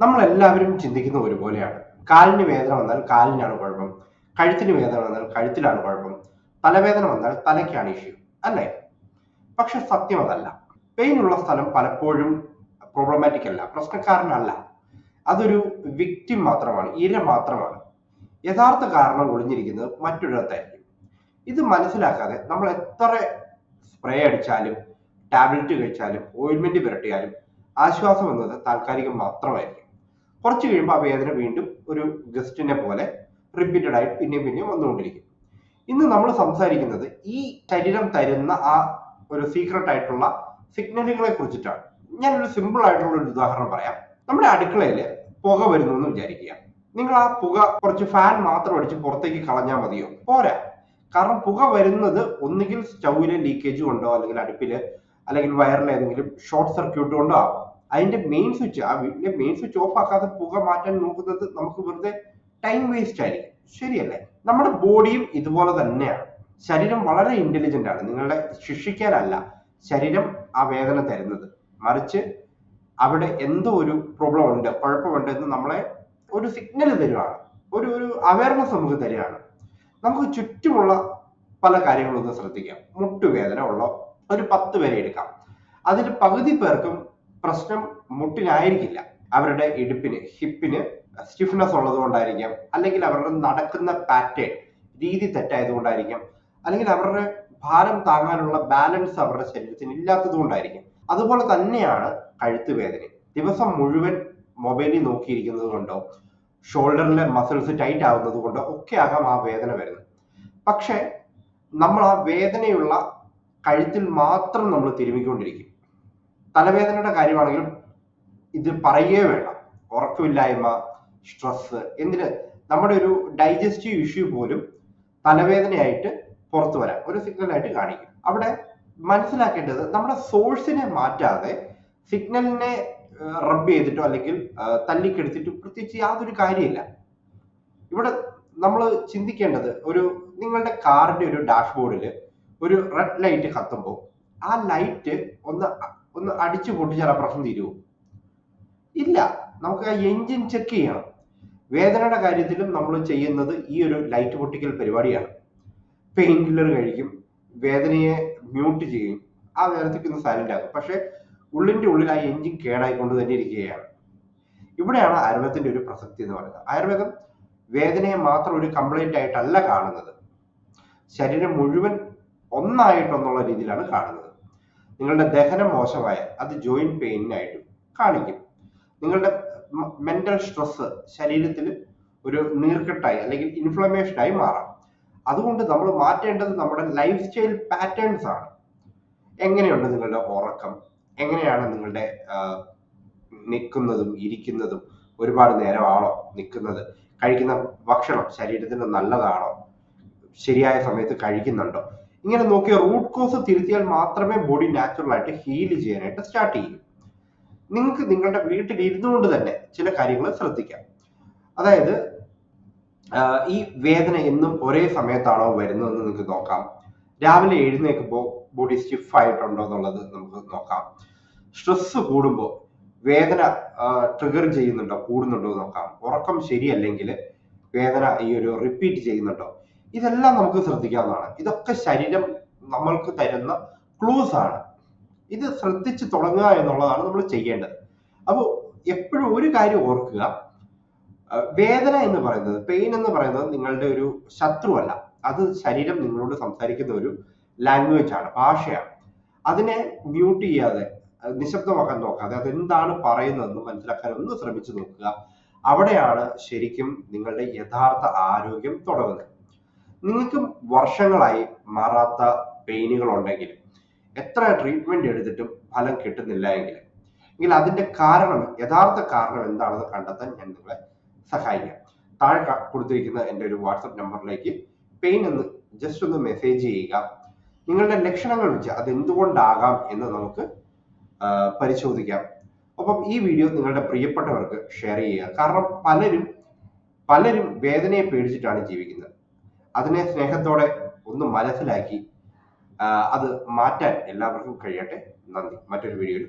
നമ്മളെല്ലാവരും ചിന്തിക്കുന്ന ഒരുപോലെയാണ്. കാലിന് വേദന വന്നാൽ കാലിനാണ് കുഴപ്പം, കഴുത്തിന് വേദന വന്നാൽ കഴുത്തിലാണ് കുഴപ്പം, തലവേദന വന്നാൽ തലയ്ക്കാണ് ഇഷ്യൂ, അല്ലേ? പക്ഷെ സത്യം അതല്ല. പെയിൻ ഉള്ള സ്ഥലം പലപ്പോഴും പ്രോബ്ലമാറ്റിക് അല്ല, പ്രശ്നക്കാരനല്ല. അതൊരു വിക്ടിം മാത്രമാണ്, ഇര മാത്രമാണ്. യഥാർത്ഥ കാരണം ഒളിഞ്ഞിരിക്കുന്നത് മറ്റൊരിടത്തായിരിക്കും. ഇത് മനസ്സിലാക്കാതെ നമ്മൾ എത്ര സ്പ്രേ അടിച്ചാലും ടാബ്ലറ്റ് കഴിച്ചാലും ഓയിൽമെന്റ് പുരട്ടിയാലും ആശ്വാസം എന്നത് താൽക്കാലികം മാത്രമായിരിക്കും. കുറച്ച് കഴിയുമ്പോൾ ആ വേദന വീണ്ടും ഒരു ഗസ്റ്റിനെ പോലെ റിപ്പീറ്റഡ് ആയി പിന്നെയും പിന്നെയും വന്നുകൊണ്ടിരിക്കും. ഇന്ന് നമ്മൾ സംസാരിക്കുന്നത് ഈ ശരീരം തരുന്ന ആ ഒരു സീക്രട്ട് ആയിട്ടുള്ള സിഗ്നലുകളെ കുറിച്ചിട്ടാണ്. ഞാനൊരു സിമ്പിൾ ആയിട്ടുള്ള ഒരു ഉദാഹരണം പറയാം. നമ്മുടെ അടുക്കളയിൽ പുക വരുന്നു എന്ന് വിചാരിക്കുക. നിങ്ങൾ ആ പുക കുറച്ച് ഫാൻ മാത്രം അടിച്ച് പുറത്തേക്ക് കളഞ്ഞാൽ മതിയോ? പോരാ. കാരണം പുക വരുന്നത് ഒന്നുകിൽ സ്റ്റൗവിലെ ലീക്കേജ് കൊണ്ടോ, അല്ലെങ്കിൽ അടുപ്പില്, അല്ലെങ്കിൽ വയറിൽ ഏതെങ്കിലും ഷോർട്ട് സർക്യൂട്ട് കൊണ്ടോ ആവാം. അതിന്റെ മെയിൻ സ്വിച്ച്, ആ വീട്ടിലെ മെയിൻ സ്വിച്ച് ഓഫ് ആക്കാതെ പുക മാറ്റാൻ നോക്കുന്നത് നമുക്ക് വെറുതെ ടൈം വേസ്റ്റ് ആയിരിക്കും. ശരിയല്ലേ? നമ്മുടെ ബോഡിയും ഇതുപോലെ തന്നെയാണ്. ശരീരം വളരെ ഇന്റലിജന്റ് ആണ്. നിങ്ങളെ ശിക്ഷിക്കാനല്ല ശരീരം ആ വേദന തരുന്നത്, മറിച്ച് അവിടെ എന്തോ ഒരു പ്രോബ്ലം ഉണ്ട്, കുഴപ്പമുണ്ട് എന്ന് നമ്മളെ ഒരു സിഗ്നൽ തരുവാണ്, ഒരു അവയർനെസ് നമുക്ക് തരികയാണ്. നമുക്ക് ചുറ്റുമുള്ള പല കാര്യങ്ങളൊന്ന് ശ്രദ്ധിക്കാം. മുട്ടുവേദന ഉള്ള ഒരു 10 പേരെ എടുക്കാം. അതിൽ പകുതി പേർക്കും പ്രശ്നം മുട്ടിനായിരിക്കില്ല. അവരുടെ ഇടുപ്പിന്, ഹിപ്പിന് സ്റ്റിഫ്നെസ് ഉള്ളത് കൊണ്ടായിരിക്കാം, അല്ലെങ്കിൽ അവരുടെ നടക്കുന്ന പാറ്റേൺ രീതി തെറ്റായതുകൊണ്ടായിരിക്കാം, അല്ലെങ്കിൽ അവരുടെ ഭാരം താങ്ങാനുള്ള ബാലൻസ് അവരുടെ ശരീരത്തിന് ഇല്ലാത്തത് കൊണ്ടായിരിക്കും. അതുപോലെ തന്നെയാണ് കഴുത്ത് വേദന. ദിവസം മുഴുവൻ മൊബൈലിൽ നോക്കിയിരിക്കുന്നത് കൊണ്ടോ, ഷോൾഡറിലെ മസിൽസ് ടൈറ്റ് ആവുന്നത് കൊണ്ടോ ഒക്കെ ആകാം ആ വേദന വരുന്നത്. പക്ഷെ നമ്മൾ ആ വേദനയുള്ള കഴുത്തിൽ മാത്രം നമ്മൾ തിരുമിക്കൊണ്ടിരിക്കും. തലവേദനയുടെ കാര്യമാണെങ്കിലും ഇത് പറയുകയേ വേണ്ട. ഉറക്കമില്ലായ്മ, സ്ട്രെസ്, എന്തിന് നമ്മുടെ ഒരു ഡൈജസ്റ്റീവ് ഇഷ്യൂ പോലും തലവേദനയായിട്ട് പുറത്തു വരാൻ ഒരു സിഗ്നലായിട്ട് കാണിക്കും. അവിടെ മനസ്സിലാക്കേണ്ടത് നമ്മുടെ സോഴ്സിനെ മാറ്റാതെ സിഗ്നലിനെ റബ്ബ് ചെയ്തിട്ടോ അല്ലെങ്കിൽ തല്ലിക്കെടുത്തിട്ടോ പ്രത്യേകിച്ച് യാതൊരു കാര്യമില്ല. ഇവിടെ നമ്മൾ ചിന്തിക്കേണ്ടത്, നിങ്ങളുടെ കാറിന്റെ ഒരു ഡാഷ്ബോർഡിൽ ഒരു റെഡ് ലൈറ്റ് കത്തുമ്പോൾ ആ ലൈറ്റ് ഒന്ന് അടിച്ചു പൊട്ടിച്ചാൽ ആ പ്രശ്നം തീരുമോ? ഇല്ല. നമുക്ക് ആ എൻജിൻ ചെക്ക് ചെയ്യണം. വേദനയുടെ കാര്യത്തിലും നമ്മൾ ചെയ്യുന്നത് ഈ ഒരു ലൈറ്റ് പൊട്ടിക്കൽ പരിപാടിയാണ്. പെയിൻ കില്ലർ കഴിക്കും, വേദനയെ മ്യൂട്ട് ചെയ്യും, ആ നേരത്തേക്ക് ഒന്ന് സൈലന്റ് ആകും. പക്ഷെ ഉള്ളിന്റെ ഉള്ളിൽ ആ എൻജിൻ കേടായിക്കൊണ്ട് തന്നെ ഇരിക്കുകയാണ്. ഇവിടെയാണ് ആയുർവേദത്തിന്റെ ഒരു പ്രസക്തി എന്ന് പറയുന്നത്. ആയുർവേദം വേദനയെ മാത്രം ഒരു കംപ്ലൈന്റ് ആയിട്ടല്ല കാണുന്നത്, ശരീരം മുഴുവൻ ഒന്നായിട്ടെന്നുള്ള രീതിയിലാണ് കാണുന്നത്. നിങ്ങളുടെ ദഹനം മോശമായ അത് ജോയിന്റ് പെയിനായിട്ട് കാണിക്കും. നിങ്ങളുടെ മെന്റൽ സ്ട്രെസ് ശരീരത്തിൽ ഒരു നീർക്കെട്ടായി അല്ലെങ്കിൽ ഇൻഫ്ലമേഷനായി മാറാം. അതുകൊണ്ട് നമ്മൾ മാറ്റേണ്ടത് നമ്മുടെ ലൈഫ് സ്റ്റൈൽ പാറ്റേൺസ് ആണ്. എങ്ങനെയുണ്ട് നിങ്ങളുടെ ഉറക്കം, എങ്ങനെയാണ് നിങ്ങളുടെ നിൽക്കുന്നതും ഇരിക്കുന്നതും, ഒരുപാട് നേരമാണോ നിൽക്കുന്നത്, കഴിക്കുന്ന ഭക്ഷണം ശരീരത്തിന് നല്ലതാണോ, ശരിയായ സമയത്ത് കഴിക്കുന്നുണ്ടോ, ഇങ്ങനെ നോക്കിയ റൂട്ട് കോസ് തിരുത്തിയാൽ മാത്രമേ ബോഡി നാച്ചുറൽ ആയിട്ട് ഹീൽ ചെയ്യാനായിട്ട് സ്റ്റാർട്ട് ചെയ്യൂ. നിങ്ങൾക്ക് നിങ്ങളുടെ വീട്ടിൽ ഇരുന്നുകൊണ്ട് തന്നെ ചില കാര്യങ്ങൾ ശ്രദ്ധിക്കാം. അതായത് ഈ വേദന എന്നും ഒരേ സമയത്താണോ വരുന്നതെന്ന് നിങ്ങൾക്ക് നോക്കാം. രാവിലെ എഴുന്നേൽക്കുമ്പോൾ ബോഡി സ്റ്റിഫ് ആയിട്ടുണ്ടോ എന്നുള്ളത് നമുക്ക് നോക്കാം. സ്ട്രെസ് കൂടുമ്പോൾ വേദന ട്രിഗർ ചെയ്യുന്നുണ്ടോ, കൂടുന്നുണ്ടോ നോക്കാം. ഉറക്കം ശരിയല്ലെങ്കിൽ വേദന ഈ ഒരു റിപ്പീറ്റ് ചെയ്യുന്നുണ്ടോ, ഇതെല്ലാം നമുക്ക് ശ്രദ്ധിക്കാവുന്നതാണ്. ഇതൊക്കെ ശരീരം നമ്മൾക്ക് തരുന്ന ക്ലൂസ് ആണ്. ഇത് ശ്രദ്ധിച്ച് തുടങ്ങുക എന്നുള്ളതാണ് നമ്മൾ ചെയ്യേണ്ടത്. അപ്പോൾ എപ്പോഴും ഒരു കാര്യം ഓർക്കുക, വേദന എന്ന് പറയുന്നത്, പെയിൻ എന്ന് പറയുന്നത് നിങ്ങളുടെ ഒരു ശത്രുവല്ല. അത് ശരീരം നിങ്ങളോട് സംസാരിക്കുന്ന ഒരു ലാംഗ്വേജ് ആണ്, ഭാഷയാണ്. അതിനെ മ്യൂട്ട് ചെയ്യാതെ, നിശബ്ദമാക്കാൻ നോക്കാതെ അതെന്താണ് പറയുന്നതെന്ന് മനസ്സിലാക്കാൻ ഒന്ന് ശ്രമിച്ചു നോക്കുക. അവിടെയാണ് ശരിക്കും നിങ്ങളുടെ യഥാർത്ഥ ആരോഗ്യം തുടങ്ങുന്നത്. നിങ്ങൾക്ക് വർഷങ്ങളായി മാറാത്ത പെയിനുകൾ ഉണ്ടെങ്കിൽ, എത്ര ട്രീറ്റ്മെന്റ് എടുത്തിട്ടും ഫലം കിട്ടുന്നില്ല എങ്കിൽ അതിന്റെ കാരണം, യഥാർത്ഥ കാരണം എന്താണെന്ന് കണ്ടെത്താൻ ഞാൻ നിങ്ങളെ സഹായിക്കാം. താഴെ കൊടുത്തിരിക്കുന്ന എൻ്റെ ഒരു വാട്സപ്പ് നമ്പറിലേക്ക് പെയിൻ എന്ന് ജസ്റ്റ് ഒന്ന് മെസ്സേജ് ചെയ്യുക. നിങ്ങളുടെ ലക്ഷണങ്ങൾ വെച്ച് അതെന്തുകൊണ്ടാകാം എന്ന് നമുക്ക് പരിശോധിക്കാം. ഒപ്പം ഈ വീഡിയോ നിങ്ങളുടെ പ്രിയപ്പെട്ടവർക്ക് ഷെയർ ചെയ്യുക. കാരണം പലരും വേദനയെ പേടിച്ചിട്ടാണ് ജീവിക്കുന്നത്. അതിനെ സ്നേഹത്തോടെ ഒന്ന് മനസ്സിലാക്കി അത് മാറ്റാൻ എല്ലാവർക്കും കഴിയട്ടെ. നന്ദി. മറ്റൊരു വീഡിയോയിൽ